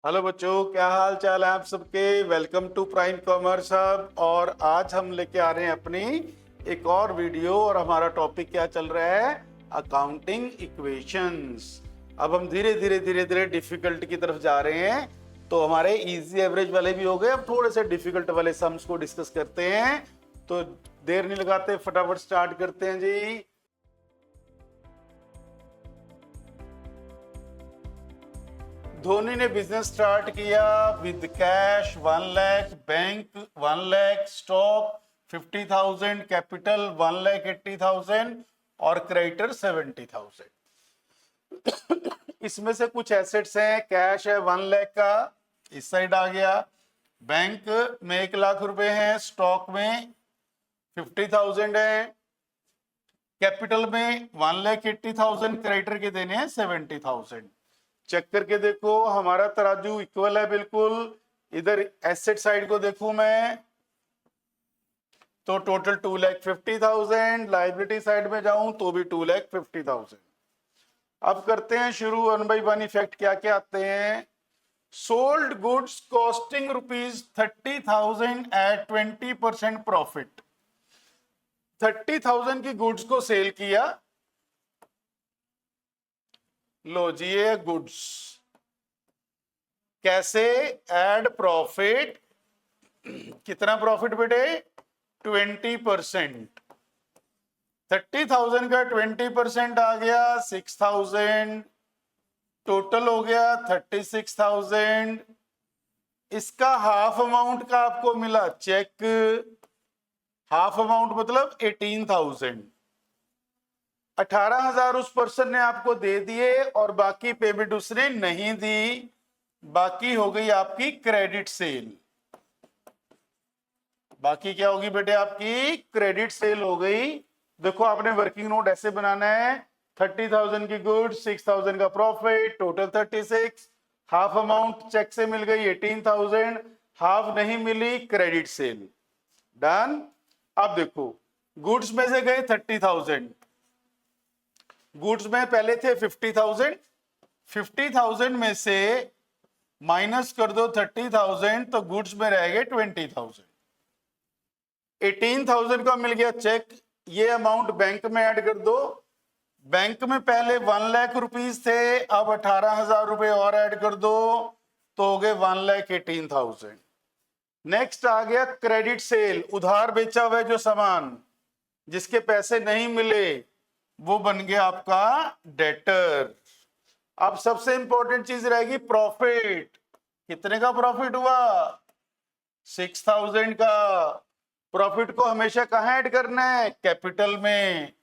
Hello बच्चों, क्या हाल चाल है आप सबके। Welcome to Prime Commerce Hub. और आज हम लेके आ रहे हैं अपनी एक और वीडियो और हमारा टॉपिक क्या चल रहा है, अकाउंटिंग इक्वेशंस। अब हम धीरे धीरे धीरे धीरे डिफिकल्ट की तरफ जा रहे हैं। तो हमारे इजी एवरेज वाले भी हो गए, अब थोड़े से डिफिकल्ट वाले सम्स को डिस्कस करते हैं। तो देर नहीं लगाते, फटाफट स्टार्ट करते हैं जी। धोनी ने बिजनेस स्टार्ट किया with cash 1 lakh, bank 1 lakh, stock 50,000, capital 1,80,000 और क्रेडिटर 70,000। इसमें से कुछ एसेट्स हैं, कैश है 1 लाख का, इस साइड आ गया। बैंक में 1 लाख रुपए हैं, स्टॉक में 50,000 है, कैपिटल में 1,80,000, क्रेडिटर के देने हैं 70,000। चेक करके देखो, हमारा तराजू इक्वल है बिल्कुल। इधर एसेट साइड को देखूं मैं तो टोटल 2,50,000, लाइबिलिटी साइड में जाऊं तो भी 2,50,000। अब करते हैं शुरू, 1 बाई 1 इफेक्ट क्या क्या आते हैं। Sold goods costing ₹30,000 at 20% profit. 30,000 की गुड्स को सेल किया, लो जी ये गुड्स। कैसे? Add profit. कितना प्रॉफिट बेटे? 20%। 30,000 का 20% आ गया 6,000, टोटल हो गया 36,000। इसका हाफ अमाउंट का आपको मिला चेक। हाफ अमाउंट मतलब 18,000। 18,000 उस पर्सन ने आपको दे दिए और बाकी पेमेंट उसने नहीं दी। बाकी हो गई आपकी क्रेडिट सेल। बाकी क्या होगी बेटे? आपकी क्रेडिट सेल हो गई। देखो आपने वर्किंग नोट ऐसे बनाना है, 30,000 की गुड्स, 6,000 का profit, total 36। Half amount cheque से मिल गई 18,000, हाफ नहीं मिली, क्रेडिट सेल। डन। अब देखो गुड्स में से गए 30,000, गुड्स में पहले थे 50,000, 50,000 में से माइनस कर दो 30,000 तो गुड्स में रह गए 20,000। 18,000 का मिल गया चेक, ये अमाउंट बैंक में ऐड कर दो। बैंक में पहले 1 लाख रुपीस थे, अब 18,000 रुपए और ऐड कर दो तो हो गए 1,18,000। नेक्स्ट आ गया क्रेडिट सेल, उधार बेचा हुआ जो सामान जिसके पैसे नहीं मिले वो बन गया आपका डेटर। अब सबसे इंपॉर्टेंट चीज रहेगी प्रॉफिट। कितने का प्रॉफिट हुआ? 6,000 का। प्रॉफिट को हमेशा कहां ऐड करना है? कैपिटल में।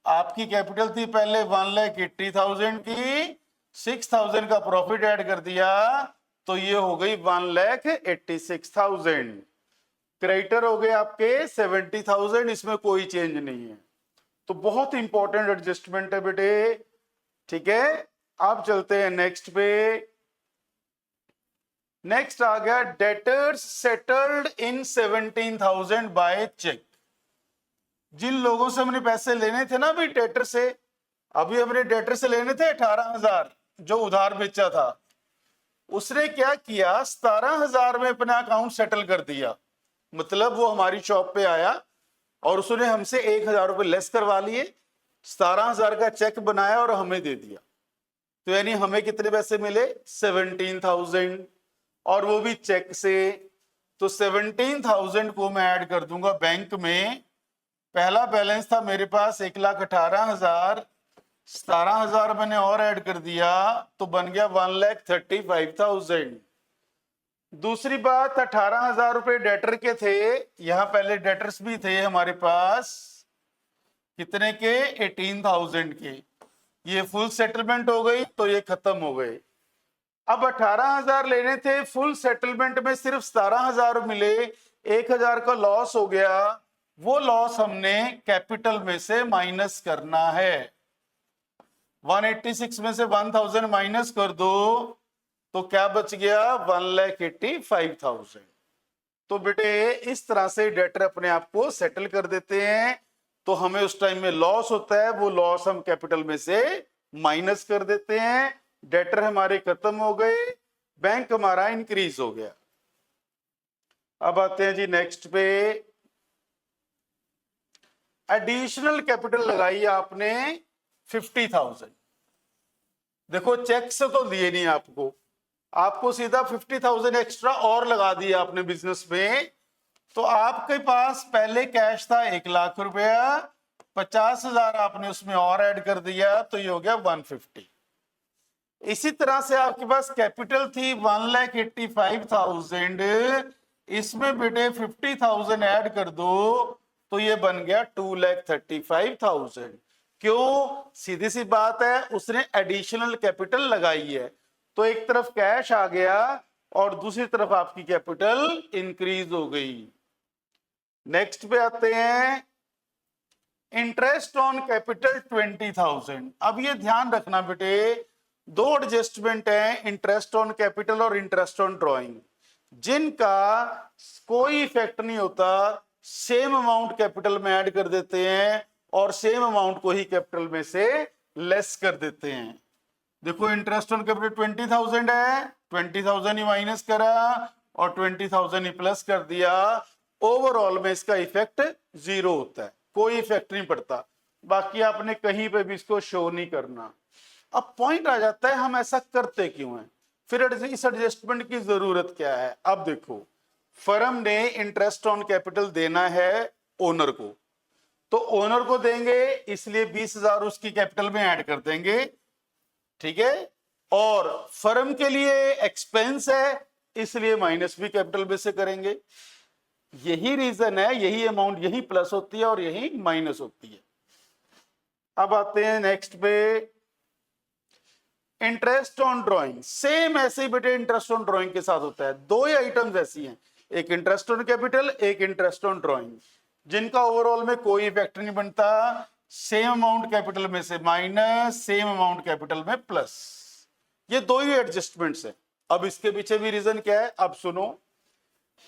आपकी कैपिटल थी पहले 1,80,000 की, 6,000 का प्रॉफिट ऐड कर दिया तो ये हो गई 1,86,000। क्रेडिटर हो गए आपके 70,000, इसमें कोई चेंज नहीं है। तो बहुत इंपॉर्टेंट एडजस्टमेंट है बेटे, ठीक है। अब चलते हैं नेक्स्ट पे। नेक्स्ट आ गया debtors settled in 17,000 by cheque. जिन लोगों से हमने पैसे लेने थे ना अभी डेटर से, अभी हमने डेटर से लेने थे 18,000 जो उधार बेचा था, उसने क्या किया 17,000 में अपना अकाउंट सेटल कर दिया। मतलब वो हमारी शॉप पे आया और उसने हमसे 1,000 रुपए लेस करवा लिए, 17,000 का चेक बनाया और हमें दे दिया। तो यानी हमें कितने पैसे मिले? 17,000, और वो भी चेक से। तो 17,000 को मैं ऐड कर दूंगा बैंक में। पहला बैलेंस था मेरे पास 1,18,000, 17,000 मैंने और ऐड कर दिया तो बन गया 1,35,000। दूसरी बात, 18,000 रुपए डेटर के थे, यहां पहले डेटर्स भी थे हमारे पास। कितने के? 18,000 के। ये फुल सेटलमेंट हो गई तो ये खत्म हो गए। अब 18,000 लेने थे, फुल सेटलमेंट में सिर्फ 17,000 मिले, 1,000 का लॉस हो गया। वो लॉस हमने कैपिटल में से माइनस करना है। 186 में से 1,000 माइनस कर दो तो क्या बच गया? 1,85,000। तो बेटे इस तरह से डेटर अपने आप को सेटल कर देते हैं। तो हमें उस टाइम में लॉस होता है, वो लॉस हम कैपिटल में से माइनस कर देते हैं। डेटर हमारे खत्म हो गए। बैंक हमारा इंक्रीज हो गया। अब आते हैं जी नेक्स्ट पे, एडिशनल कैपिटल लगाई आपने 50,000। देखो चेक से तो दिए नहीं आपको, आपको सीधा 50,000 एक्स्ट्रा और लगा दिया आपने बिजनेस में। तो आपके पास पहले कैश था 1,00,000 रुपया, 50,000 आपने उसमें और ऐड कर दिया, तो ये हो गया 150। इसी तरह से आपके पास कैपिटल थी 1,85,000, इसमें बेटे 50,000 ऐड कर दो तो ये बन गया 2,35,000। क्यों? सीधी सी बात है, उसने एडिशनल कैपिटल लगाई है, तो एक तरफ कैश आ गया और दूसरी तरफ आपकी कैपिटल इंक्रीज हो गई। नेक्स्ट पे आते हैं, इंटरेस्ट ऑन कैपिटल 20,000। अब ये ध्यान रखना बेटे, दो एडजस्टमेंट है, इंटरेस्ट ऑन कैपिटल और इंटरेस्ट ऑन ड्रॉइंग, जिनका कोई इफेक्ट नहीं होता। सेम अमाउंट कैपिटल में ऐड कर देते हैं और सेम अमाउंट को ही कैपिटल में से लेस कर देते हैं। देखो इंटरेस्ट ऑन कैपिटल 20,000 है, 20,000 ही माइनस करा और 20,000 ही प्लस कर दिया। ओवरऑल में इसका इफेक्ट 0 होता है, कोई इफेक्ट नहीं पड़ता। बाकी आपने कहीं पे भी इसको शो नहीं करना। अब पॉइंट आ जाता है, हम ऐसा करते क्यों हैं, फिर इस एडजस्टमेंट की जरूरत क्या है। अब देखो, फर्म ने इंटरेस्ट ऑन कैपिटल देना है ओनर को, तो ओनर को देंगे इसलिए 20,000 उसकी कैपिटल में ऐड कर देंगे, ठीक है। और फर्म के लिए एक्सपेंस है इसलिए माइनस भी कैपिटल में से करेंगे। यही रीजन है, यही अमाउंट यही प्लस होती है और यही माइनस होती है। अब आते हैं नेक्स्ट पे, इंटरेस्ट ऑन ड्रॉइंग। सेम ऐसे ही बेटे इंटरेस्ट ऑन ड्रॉइंग के साथ होता है। दो ही आइटम्स ऐसी हैं, एक इंटरेस्ट ऑन कैपिटल, एक इंटरेस्ट ऑन ड्रॉइंग, जिनका ओवरऑल में कोई इफेक्ट नहीं बनता। सेम अमाउंट कैपिटल में से माइनस, सेम अमाउंट कैपिटल में प्लस, ये दो ही एडजस्टमेंट्स हैं। अब इसके पीछे भी रीजन क्या है, अब सुनो।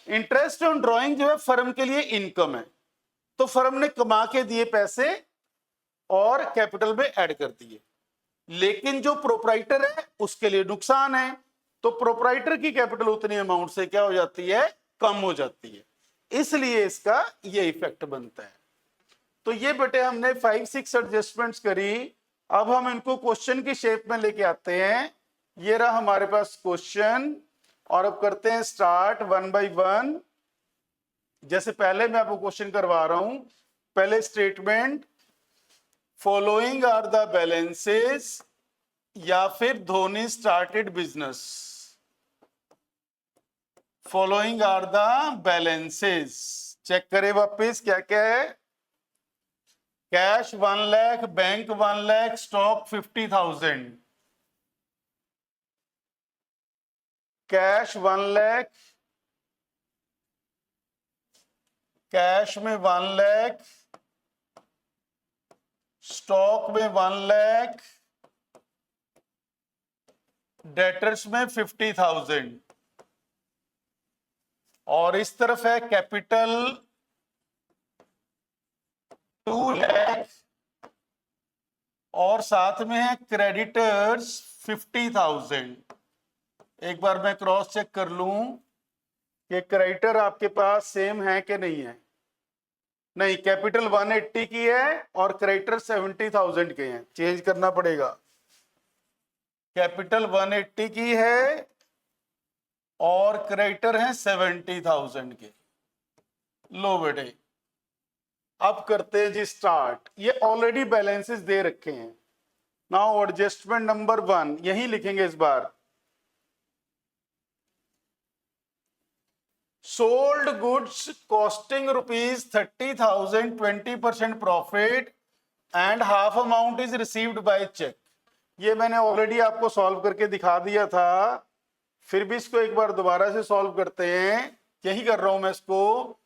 इंटरेस्ट ऑन ड्रॉइंग जो है फर्म के लिए इनकम है, तो फर्म ने कमा के दिए पैसे और कैपिटल में ऐड कर दिए। लेकिन जो प्रोप्राइटर है उसके लिए नुकसान है, तो प्रोप्राइटर की कैपिटल उतनी अमाउंट से क्या हो जाती है, कम हो जाती है, इसलिए इसका ये इफेक्ट बनता है। तो ये बेटे हमने 5-6 एडजस्टमेंट्स करी। अब हम इनको क्वेश्चन की शेप में लेके आते हैं। ये रहा हमारे पास क्वेश्चन, और अब करते हैं स्टार्ट 1 बाय 1। जैसे पहले मैं आपको क्वेश्चन करवा रहा हूं, पहले statement, following are the balances, या फिर Dhoni started business. Following are the balances, check करें वापस क्या क्या है। Cash 1 lakh, bank 1 lakh, stock 50,000। Cash 1 lakh, cash में 1 लाख, स्टॉक में 1 लाख, डेटर्स में 50,000, और इस तरफ है कैपिटल 2 लाख, और साथ में है क्रेडिटर्स 50,000। एक बार मैं क्रॉस चेक कर लूं कि क्रेडिटर आपके पास सेम है कि नहीं है। नहीं, कैपिटल 180 की है और क्रेडिटर 70,000 के हैं, चेंज करना पड़ेगा। कैपिटल 180 की है और क्रेडिटर है 70,000 के। लो बेटे, अब करते हैं जी स्टार्ट। ये ऑलरेडी बैलेंसेस दे रखे हैं। नाउ एडजस्टमेंट नंबर 1 यही लिखेंगे इस बार। Sold goods costing ₹30,000, 20% profit and half amount is received by cheque. ये मैंने ऑलरेडी आपको सॉल्व करके दिखा दिया था, फिर भी इसको एक बार दोबारा से सॉल्व करते हैं। यही कर रहा हूं मैं इसको।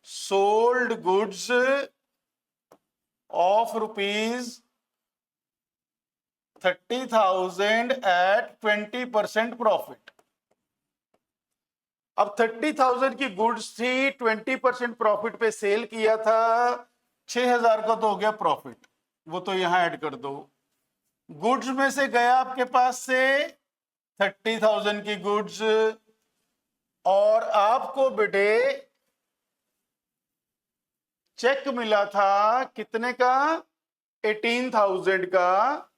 Sold goods of ₹30,000 at 20% profit. अब 30,000 की गुड्स थी, 20% प्रॉफिट पे सेल किया था, 6,000 का तो हो गया प्रॉफिट, वो तो यहां ऐड कर दो। गुड्स में से गया आपके पास से 30,000 की गुड्स, और आपको बेटे चेक मिला था कितने का? 18,000 का।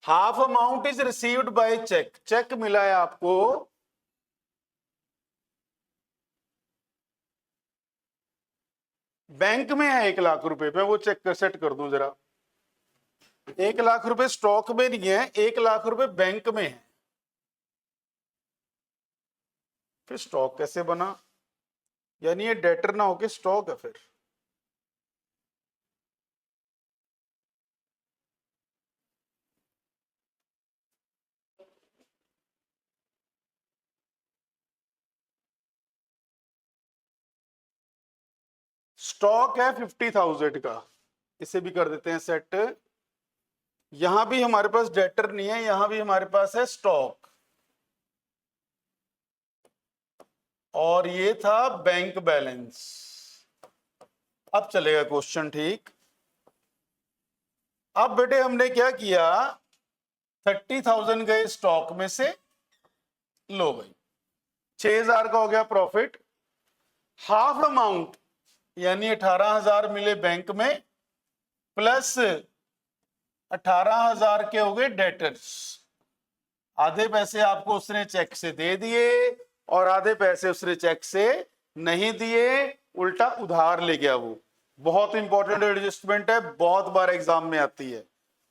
Half amount is received by cheque, cheque मिला है आपको बैंक में है 1 लाख रुपए पे, वो चेक कर सेट कर दूं जरा। 1 लाख रुपए स्टॉक में नहीं है, 1 लाख रुपए बैंक में है। फिर स्टॉक कैसे बना? यानी ये डेटर ना होके स्टॉक है फिर। स्टॉक है 50,000 का, इसे भी कर देते हैं सेट। यहां भी हमारे पास डेटर नहीं है, यहां भी हमारे पास है स्टॉक, और ये था बैंक बैलेंस। अब चलेगा क्वेश्चन ठीक। अब बेटे हमने क्या किया, 30,000 गए स्टॉक में से, लो भाई 6,000 का हो गया प्रॉफिट। हाफ अमाउंट यानी 18,000 मिले बैंक में, प्लस 18,000 के हो गए डेटर्स। आधे पैसे आपको उसने चेक से दे दिए और आधे पैसे उसने चेक से नहीं दिए, उल्टा उधार ले गया वो। बहुत इंपॉर्टेंट एडजस्टमेंट है, बहुत बार एग्जाम में आती है,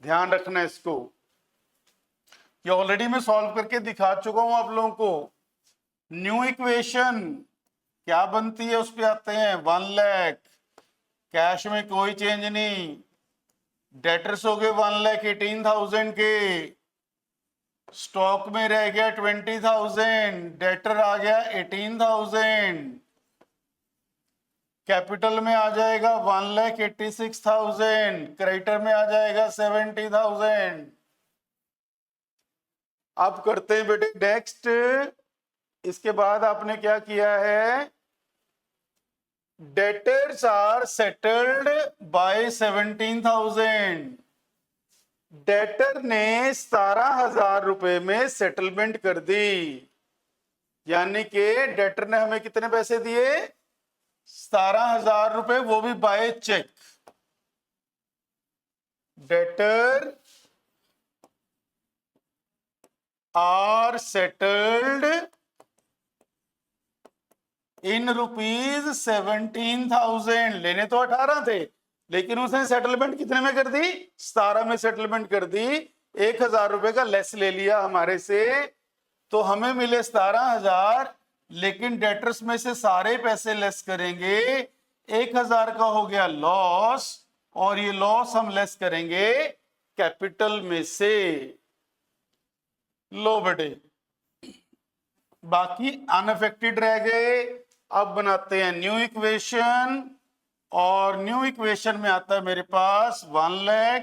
ध्यान रखना इसको। ये ऑलरेडी मैं सॉल्व करके दिखा चुका हूं आप लोगों को। न्यू इक्वेशन क्या बनती है, उस पर आते हैं। 1 लाख, कैश में कोई चेंज नहीं, डेटर्स हो गए 1,18,000 के, स्टॉक में रह गया 20,000, डेटर आ गया 18,000, कैपिटल में आ जाएगा 1,86,000, क्रेडिटर में आ जाएगा 70,000। अब करते हैं बेटे नेक्स्ट। इसके बाद आपने क्या किया है, debtors are settled by 17,000। Debtor ने 17,000 रुपए में सेटलमेंट कर दी, यानी कि डेटर ने हमें कितने पैसे दिए, 17,000 रुपए, वो भी by cheque. Debtor are settled in rupees 17,000। लेने तो 18 थे, लेकिन उसने सेटलमेंट कितने में कर दी, 17 में सेटलमेंट कर दी। 1,000 रुपए का लेस ले लिया हमारे से, तो हमें मिले 17,000, लेकिन डेटर्स में से सारे पैसे लेस करेंगे, 1,000 का हो गया लॉस, और ये लॉस हम लेस करेंगे कैपिटल में से। लो बेटे, बाकी अनअफेक्टेड रह गए। अब बनाते हैं न्यू इक्वेशन, और न्यू इक्वेशन में आता है मेरे पास 1 लाख,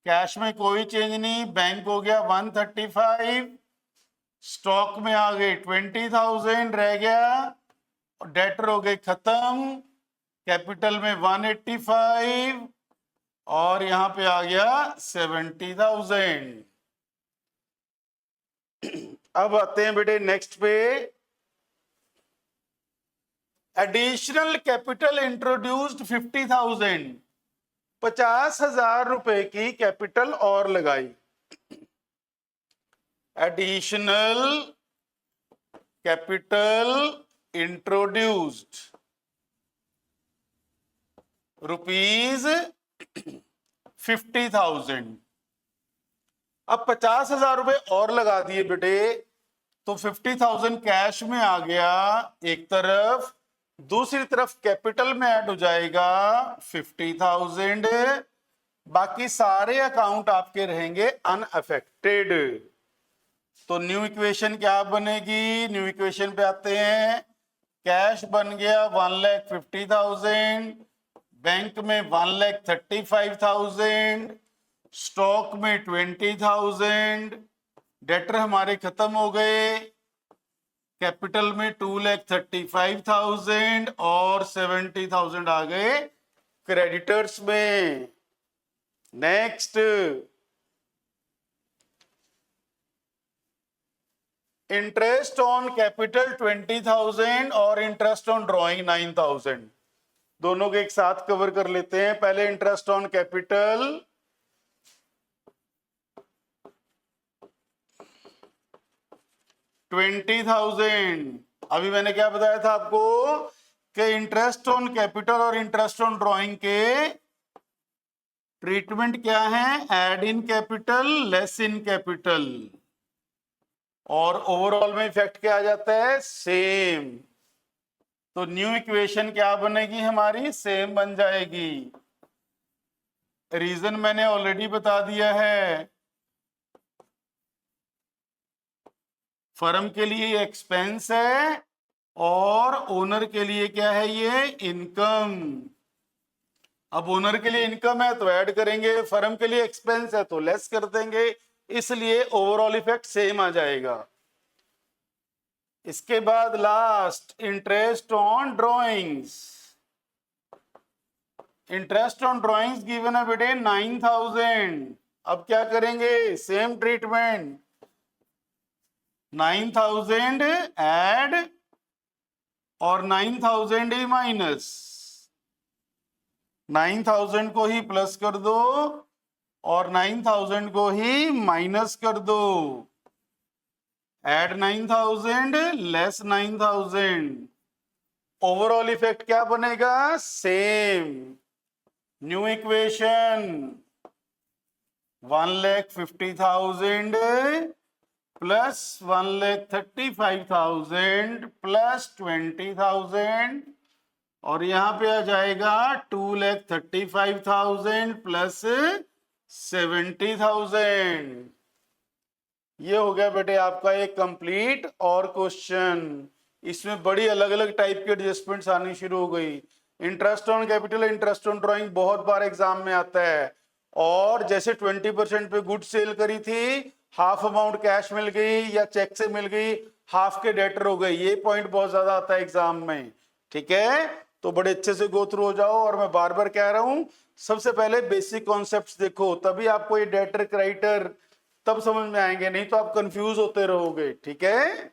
कैश में कोई चेंज नहीं, बैंक हो गया 135, स्टॉक में आ गए 20,000 रह गया, और डेटर हो गए खत्म, कैपिटल में 185, और यहां पे आ गया 70,000। अब आते हैं बेटे नेक्स्ट पे, एडिशनल कैपिटल इंट्रोड्यूस्ड 50,000। 50,000 रुपए की कैपिटल और लगाई। Additional capital introduced rupees 50,000। अब 50,000 रुपए और लगा दिए बेटे, तो 50,000 कैश में आ गया एक तरफ, दूसरी तरफ कैपिटल में ऐड हो जाएगा 50,000, बाकी सारे अकाउंट आपके रहेंगे अनअफेक्टेड। तो न्यू इक्वेशन क्या बनेगी, न्यू इक्वेशन पे आते हैं। कैश बन गया 1,50,000, बैंक में 1,35,000, स्टॉक में 20,000, डेटर हमारे खत्म हो गए, कैपिटल में 2,35,000 और 70,000 आ गए क्रेडिटर्स में। नेक्स्ट, इंटरेस्ट ऑन कैपिटल 20,000 और इंटरेस्ट ऑन ड्रॉइंग 9,000, दोनों के एक साथ कवर कर लेते हैं। पहले इंटरेस्ट ऑन कैपिटल, $20,000। अभी मैंने क्या बताया था आपको कि इंटरेस्ट ऑन कैपिटल और इंटरेस्ट ऑन ड्रॉइंग के ट्रीटमेंट क्या है, add in capital less in capital, और ओवरऑल में इफेक्ट क्या आ जाता है, सेम। तो न्यू इक्वेशन क्या बनेगी हमारी, सेम बन जाएगी। रीजन मैंने ऑलरेडी बता दिया है, फर्म के लिए एक्सपेंस है और ओनर के लिए क्या है, ये इनकम। अब ओनर के लिए इनकम है तो ऐड करेंगे, फर्म के लिए एक्सपेंस है तो लेस कर देंगे, इसलिए ओवरऑल इफेक्ट सेम आ जाएगा। इसके बाद last, interest on drawings. Interest on drawings given है बेटे 9,000। अब क्या करेंगे, सेम ट्रीटमेंट, 9,000 ऐड और 9,000 ही माइनस। 9,000 को ही प्लस कर दो और 9,000 को ही माइनस कर दो। ऐड 9,000 लेस 9,000, ओवरऑल इफेक्ट क्या बनेगा, same. New equation, 1,50,000 plus 1,35,000 plus 20,000, और यहां पे आ जाएगा 2,35,000 प्लस 70,000। ये हो गया बेटे आपका एक कंप्लीट और क्वेश्चन। इसमें बड़ी अलग अलग टाइप की एडजस्टमेंट्स आनी शुरू हो गई। Interest on capital, interest on drawing बहुत बार एग्जाम में आता है। और जैसे 20% पे गुड सेल करी थी, हाफ अमाउंट कैश मिल गई या चेक से मिल गई, हाफ के डेटर हो गए, ये पॉइंट बहुत ज्यादा आता है एग्जाम में। ठीक है, तो बड़े अच्छे से गो थ्रू हो जाओ। और मैं बार बार कह रहा हूं, सबसे पहले बेसिक कॉन्सेप्ट्स देखो, तभी आपको ये डेटर क्रेडिटर तब समझ में आएंगे, नहीं तो आप कंफ्यूज होते रहोगे। ठीक है।